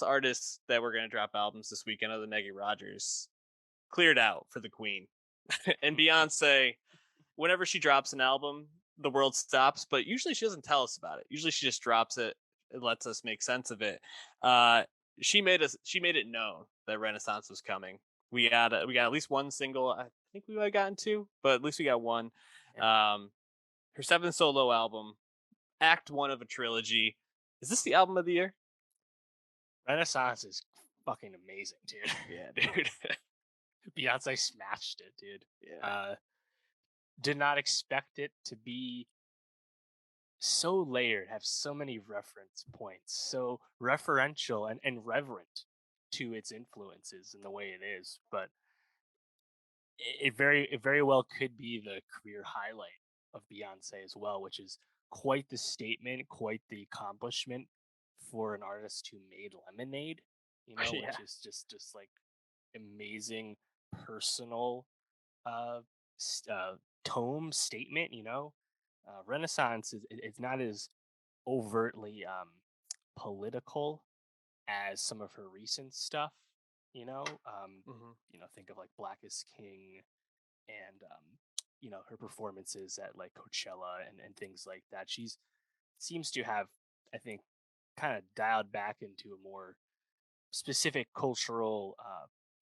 most artists that were going to drop albums this weekend, other than Maggie Rogers, cleared out for the Queen. And Beyonce, whenever she drops an album, the world stops. But usually she doesn't tell us about it. Usually she just drops it and lets us make sense of it. Uh, she made it known that Renaissance was coming. We got at least one single. I think we might have gotten two, but at least we got one. Yeah. Her seventh solo album, Act One of a trilogy. Is this the album of the year? Renaissance is fucking amazing, dude. Yeah, dude. Beyonce smashed it, dude. Yeah. Did not expect it to be so layered, have so many reference points, so referential and reverent to its influences in the way it is. But it very well could be the career highlight of Beyonce as well, which is quite the statement, quite the accomplishment for an artist who made Lemonade, Yeah. which is just like amazing personal uh, tome statement. Renaissance is it's not as overtly political as some of her recent stuff. Hmm. Think of like Black is King and her performances at like Coachella and things like that. She's seems to have, I think, kind of dialed back into a more specific cultural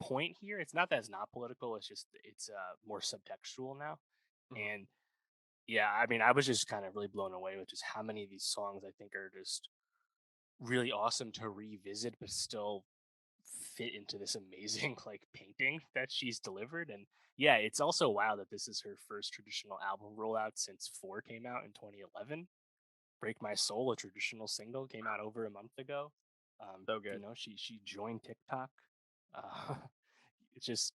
point here. It's not that it's not political. It's just it's more subtextual now. Hmm. And yeah, I mean, I was just kind of really blown away with just how many of these songs I think are just really awesome to revisit, but still fit into this amazing like painting that she's delivered. And yeah, it's also wild that this is her first traditional album rollout since Four came out in 2011. Break My Soul, a traditional single, came out over a month ago. So good. She joined TikTok. Uh, it's just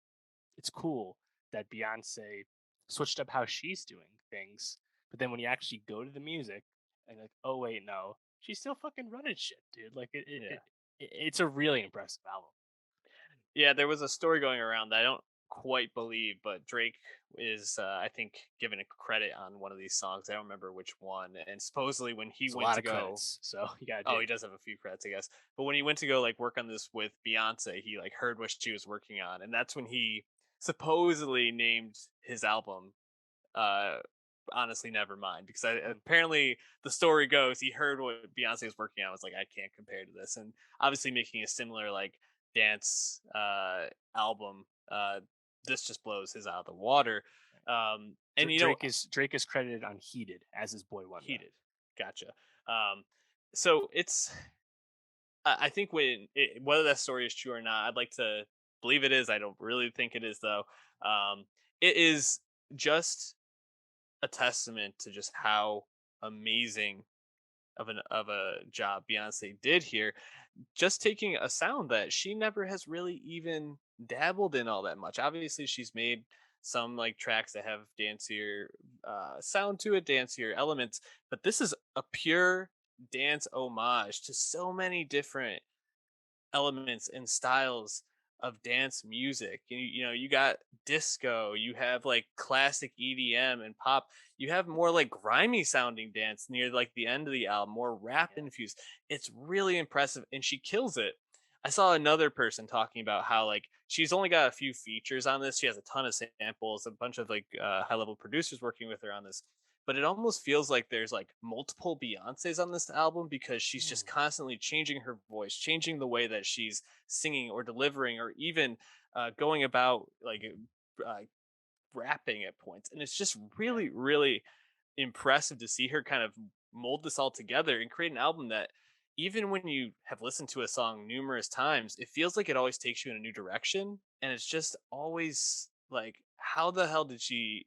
it's cool that Beyonce switched up how she's doing things. But then when you actually go to the music and like, oh wait, no, she's still fucking running shit, dude. Like Yeah. it's a really impressive album. Yeah, there was a story going around that I don't quite believe, but Drake is, I think, given a credit on one of these songs. I don't remember which one. And supposedly, when he It's a went lot to of go, credits, so you gotta oh, he dig. does have a few credits, I guess. But when he went to go like work on this with Beyonce, he like heard what she was working on, and that's when he supposedly named his album. Uh, Honestly, never mind, because Mm. apparently the story goes he heard what Beyonce was working on. Was like, I can't compare to this, and obviously making a similar like dance album. This just blows his out of the water. And Drake is credited on Heated as his Boy Wonder. heated. Gotcha. Um, so it's I think whether that story is true or not, I'd like to believe it is. I don't really think it is though. It is just a testament to just how amazing of a job Beyonce did here, just taking a sound that she never has really even dabbled in all that much. Obviously, she's made some like tracks that have dancier sound to it, dancier elements, but this is a pure dance homage to so many different elements and styles of dance music. You got disco, you have like classic EDM and pop. You have more like grimy sounding dance near like the end of the album, more rap Yeah. infused. It's really impressive and she kills it. I saw another person talking about how like she's only got a few features on this. She has a ton of samples, a bunch of like high level producers working with her on this, but it almost feels like there's like multiple Beyoncés on this album because she's just Mm. constantly changing her voice, changing the way that she's singing or delivering, or even going about like uh, rapping at points. And it's just Yeah. really, really impressive to see her kind of mold this all together and create an album that even when you have listened to a song numerous times, it feels like it always takes you in a new direction. And it's just always like, how the hell did she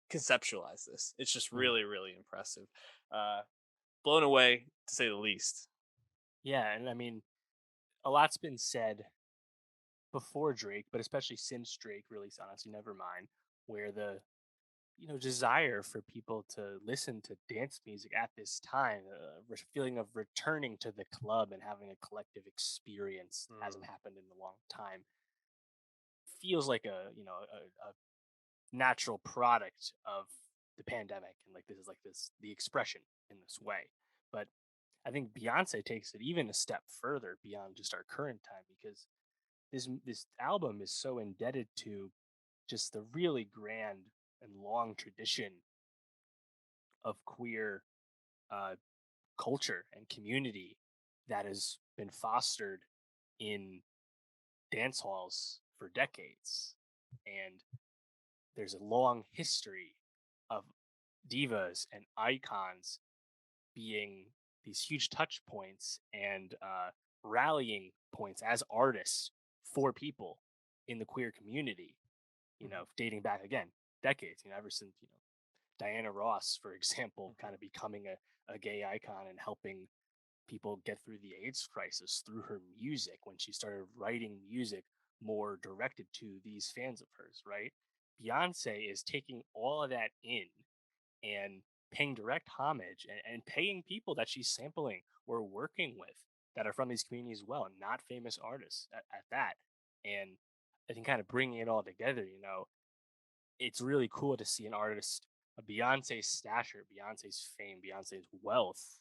conceptualize this? It's just Mm. really, really impressive. Uh, Blown away to say the least. Yeah, and I mean, a lot's been said before Drake, but especially since Drake released Honestly Nevermind, where the desire for people to listen to dance music at this time, a feeling of returning to the club and having a collective experience Mm, hasn't happened in a long time. Feels like a natural product of the pandemic, and like this is like this the expression in this way. But I think Beyonce takes it even a step further beyond just our current time because this album is so indebted to just the really grand and long tradition of queer uh, culture and community that has been fostered in dance halls for decades. And there's a long history of divas and icons being these huge touch points and rallying points as artists for people in the queer community, Mhm, dating back again decades, ever since, Diana Ross, for example, mhm, kind of becoming a gay icon and helping people get through the AIDS crisis through her music when she started writing music more directed to these fans of hers, right? Beyonce is taking all of that in and paying direct homage and paying people that she's sampling or working with that are from these communities as well, not famous artists at that. And I think kind of bringing it all together, it's really cool to see an artist of Beyonce's stature, Beyonce's fame, Beyonce's wealth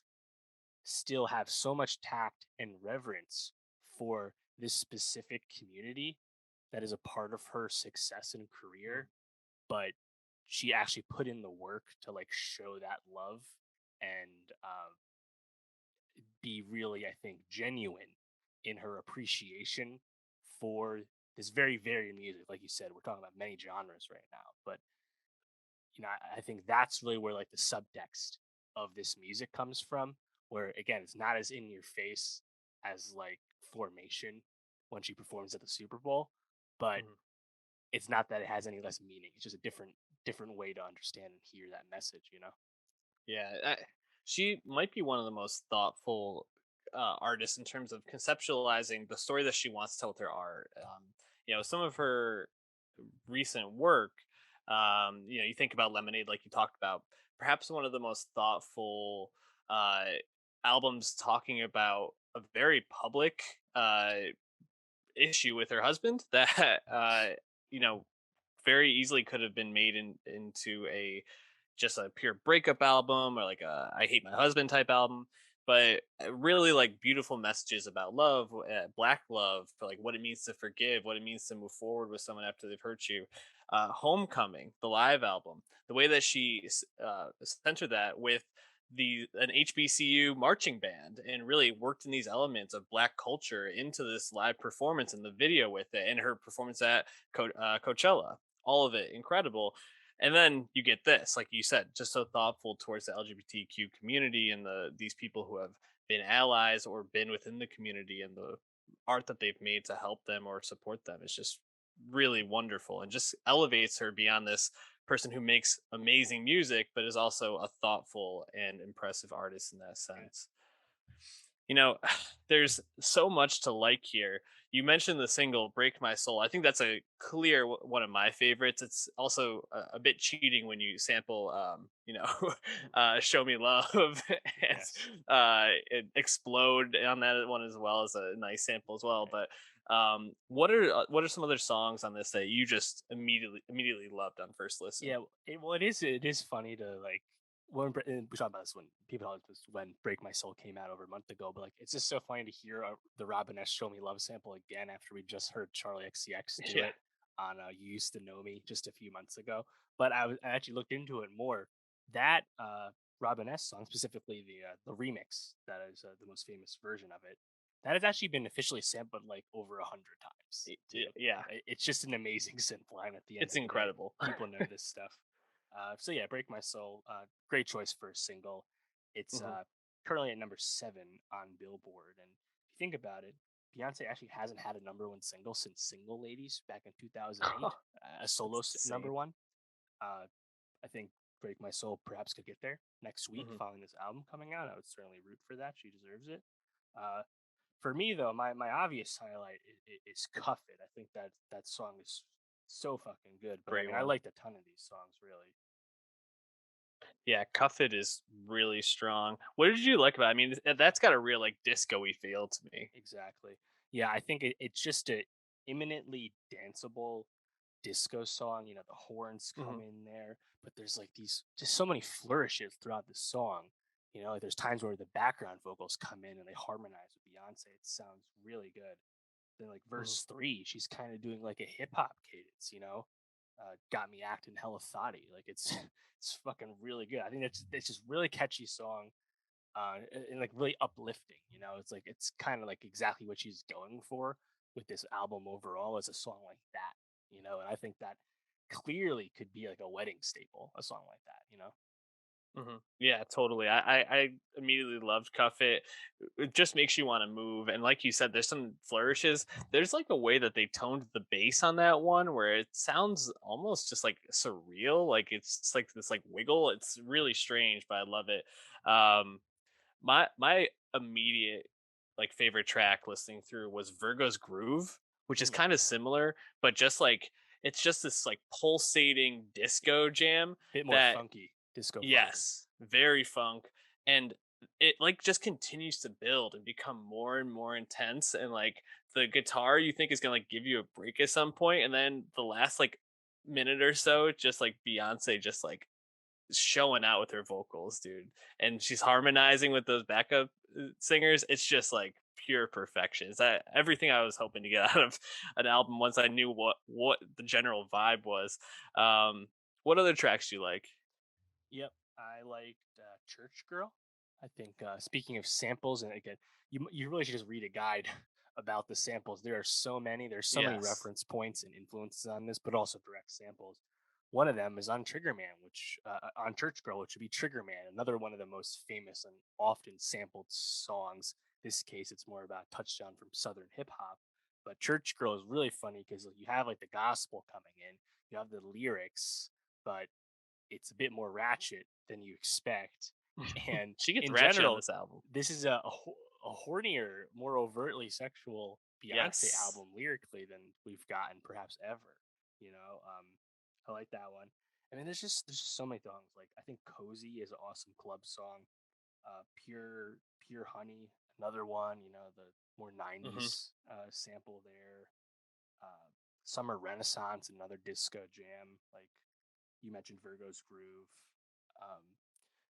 still have so much tact and reverence for this specific community that is a part of her success and mhm. career, but she actually put in the work to like show that love and be really, I think, genuine in her appreciation for this very varied music. Like you said, we're talking about many genres right now, but I think that's really where like the subtext of this music comes from. Where again, it's not as in your face as like Formation when she performs at the Super Bowl, but Mhm. it's not that it has any less meaning. It's just a different way to understand and hear that message. Yeah, she might be one of the most thoughtful artists in terms of conceptualizing the story that she wants to tell with her art. Some of her recent work, you think about Lemonade, like you talked about, perhaps one of the most thoughtful uh, albums talking about a very public issue with her husband that you know very easily could have been made into a just a pure breakup album or like a I hate my husband type album, but really like beautiful messages about love, black love, for like what it means to forgive, what it means to move forward with someone after they've hurt you. Homecoming, the live album, the way that she centered that with the an HBCU marching band and really worked in these elements of black culture into this live performance and the video with it and her performance at Coachella, all of it incredible. And then you get this, like you said, just so thoughtful towards the LGBTQ community and these people who have been allies or been within the community and the art that they've made to help them or support them. It's just really wonderful and just elevates her beyond this person who makes amazing music, but is also a thoughtful and impressive artist in that Yeah. sense. You know, there's so much to like here. You mentioned the single "Break My Soul." I think that's a clear one of my favorites. It's also a bit cheating when you sample, "Show Me Love" and Yes. "Explode" on that one as well as a nice sample as well. Right. But what are some other songs on this that you just immediately loved on first listen? Yeah, it is funny to like and we talked about this when people talked about this when "Break My Soul" came out over a month ago, but like it's just so funny to hear the Robin S. "Show Me Love" sample again after we just heard Charlie XCX do Yeah. it on "You Used to Know Me" just a few months ago. But I actually looked into it more. That Robin S. song, specifically the remix, that is the most famous version of it. That has actually been officially sampled like over 100 times too. Yeah, It's just an amazing synth line at the end it's of the day. incredible. People know this stuff. So yeah, "Break My Soul," great choice for a single. It's Mhm. currently at number 7 on Billboard, and if you think about it, Beyonce actually hasn't had a number one single since "Single Ladies" back in 2008, a solo That's insane. number one. Uh, I think "Break My Soul" perhaps could get there next week Mhm. following this album coming out. I would certainly root for that. She deserves it. Uh, for me though, my obvious highlight is "Cuff It." I think that song is so fucking good. But I Great mean, I one. liked a ton of these songs, really. Yeah, Cuff It is really strong. What did you like about it? I mean, that's got a real, like, disco-y feel to me. Exactly. Yeah, I think it's just a imminently danceable disco song. The horns come Mhm. in there, but there's like these just so many flourishes throughout the song. Like there's times where the background vocals come in and they harmonize with Beyonce. It sounds really good. Then like Mhm. verse three, she's kind of doing like a hip hop cadence. Got me acting hella thoughty. Like it's it's fucking really good. I think it's just really catchy song, and like really uplifting. It's like it's kind of like exactly what she's going for with this album overall as a song like that. And I think that clearly could be like a wedding staple, a song like that. Yeah, totally. I immediately loved Cuff It. It just makes you want to move. And like you said, there's some flourishes. There's like a way that they toned the bass on that one where it sounds almost just like surreal. Like it's like this like wiggle. It's really strange, but I love it. Um my immediate like favorite track listening through was Virgo's Groove, which is Mm, kind of similar, but just like it's just this like pulsating disco jam bit more that funky, disco funk. yes, very funk, and it, like, just continues to build and become more and more intense, and, like, the guitar you think is gonna, like, give you a break at some point, and then the last, like, minute or so, just, like, Beyonce just, like, showing out with her vocals, dude, and she's harmonizing with those backup, singers. It's just, like, pure perfection. It's that everything I was hoping to get out of an album once I knew what the general vibe was. What other tracks do you like? Yep, I liked Church Girl. I think speaking of samples, and again, you really should just read a guide about the samples. There are so many. There's so many Yes. reference points and influences on this, but also direct samples. One of them is on Trigger Man, which on Church Girl, which would be Trigger Man, another one of the most famous and often sampled songs. This case, it's more about touchdown from Southern hip hop. But Church Girl is really funny because you have like the gospel coming in, you have the lyrics, but it's a bit more ratchet than you expect. And She gets in ratchet on general, this album. this is a hornier, more overtly sexual Beyonce Yes. album lyrically than we've gotten perhaps ever. I like that one. I mean, there's just so many songs. Like I think "Cozy" is an awesome club song. Pure Honey, another one. The more Mhm. '90s sample there. Uh, Summer Renaissance, another disco jam. Like you mentioned Virgo's Groove. Um,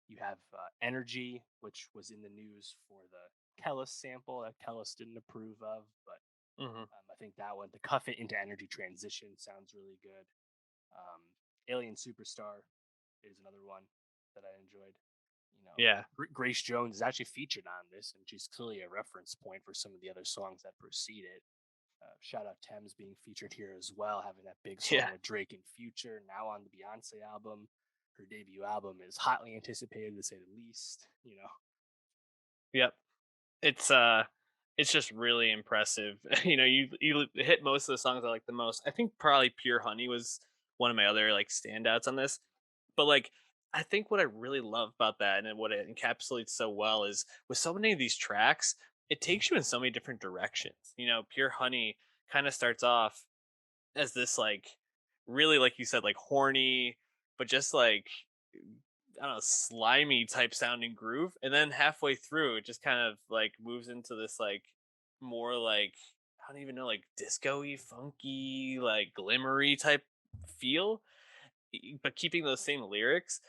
you have Energy, which was in the news for the Kellis sample that Kellis didn't approve of, but Mhm. I think that one, the Cuff It into Energy transition, sounds really good. Um, Alien Superstar is another one that I enjoyed. Yeah. Grace Jones is actually featured on this, and she's clearly a reference point for some of the other songs that precede it. Shout out Thames being featured here as well, having that big Yeah. song with Drake and Future, now on the Beyonce album. Her debut album is hotly anticipated to say the least. Yep. It's it's just really impressive. You hit most of the songs I like the most. I think probably Pure Honey was one of my other like standouts on this. But like I think what I really love about that and what it encapsulates so well is with so many of these tracks, it takes you in so many different directions. Pure Honey kind of starts off as this like really like you said like horny but just like I don't know, slimy type sounding groove, and then halfway through it just kind of like moves into this like more like I don't even know like disco-y, funky, like glimmery type feel, but keeping those same lyrics.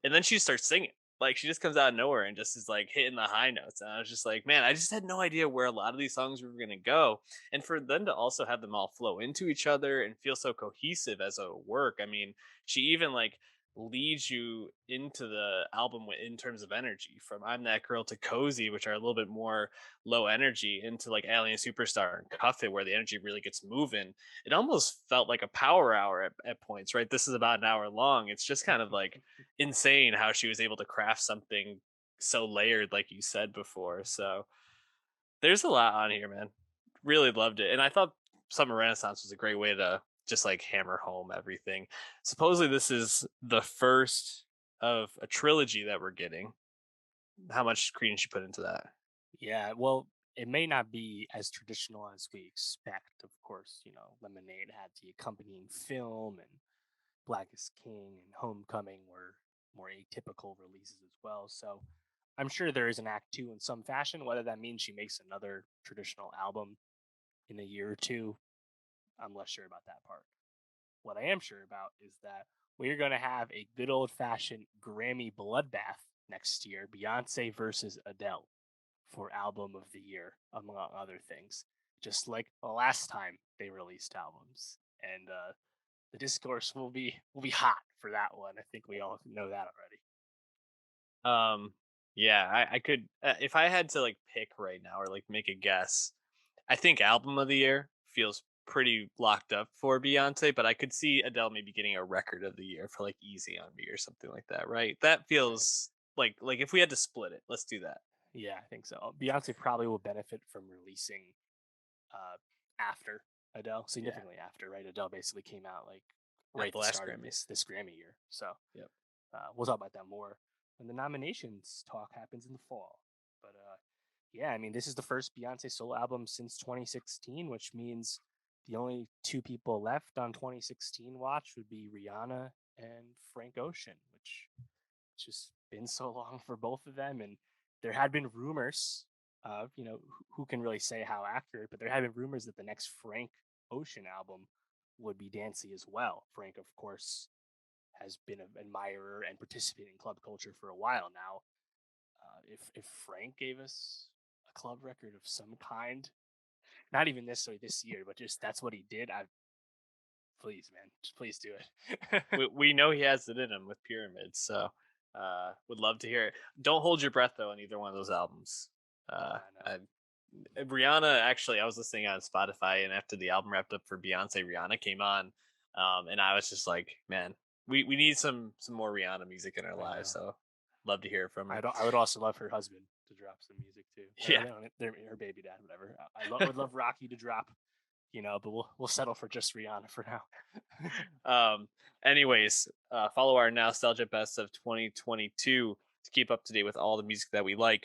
And then she starts singing. Like she just comes out of nowhere and just is like hitting the high notes. And I was just like, man, I just had no idea where a lot of these songs were gonna go. And for them to also have them all flow into each other and feel so cohesive as a work. I mean, she even like leads you into the album in terms of energy from I'm That Girl to Cozy, which are a little bit more low energy, into like Alien Superstar and Cuff It, where the energy really gets moving. It almost felt like a power hour at points, right? This is about an hour long. It's just kind of like insane how she was able to craft something so layered, like you said before. So there's a lot on here, man. Really loved it. And I thought Summer Renaissance was a great way to just like hammer home everything. Supposedly, this is the first of a trilogy that we're getting. How much credence you put into that? Yeah, well, it may not be as traditional as we expect. Of course, Lemonade had the accompanying film, and Black is King and Homecoming were more atypical releases as well. So I'm sure there is an act two in some fashion. Whether that means she makes another traditional album in a year or two, I'm less sure about that part. What I am sure about is that we're going to have a good old fashioned Grammy bloodbath next year, Beyonce versus Adele for album of the year, among other things. Just like the last time they released albums, and the discourse will be hot for that one. I think we all know that already. Um, yeah, I could if I had to like pick right now or like make a guess. I think album of the year feels pretty locked up for Beyonce, but I could see Adele maybe getting a record of the year for like Easy on Me or something like that, right? That Right. feels like if we had to split it, let's do that. Yeah, I think so. Beyonce probably will benefit from releasing uh, after Adele, Yeah, significantly after, right? Adele basically came out like right at at the the last start of Grammys. this Grammy year. So Yep. we'll talk about that more when the nominations talk happens in the fall. But yeah, I mean, this is the first Beyonce solo album since 2016, which means the only two people left on 2016 watch would be Rihanna and Frank Ocean, which it's just been so long for both of them. And there had been rumors of, who can really say how accurate, but there had been rumors that the next Frank Ocean album would be dancey as well. Frank, of course, has been an admirer and participating in club culture for a while now. If Frank gave us a club record of some kind, not even necessarily this year, but just that's what he did, I please, man, just please do it. We know he has it in him with Pyramids, so would love to hear it. Don't hold your breath though on either one of those albums. Uh, I know. I, Rihanna, actually, I was listening on Spotify, and after the album wrapped up for Beyonce, Rihanna came on, and I was just like, man, we need some more Rihanna music in our I lives. know. So love to hear it from her. I would also love her husband to drop some music too. Or Yeah. her baby dad, whatever. Would love Rocky to drop, but we'll settle for just Rihanna for now. Um. Anyways, follow our Nostalgia Best of 2022 to keep up to date with all the music that we like.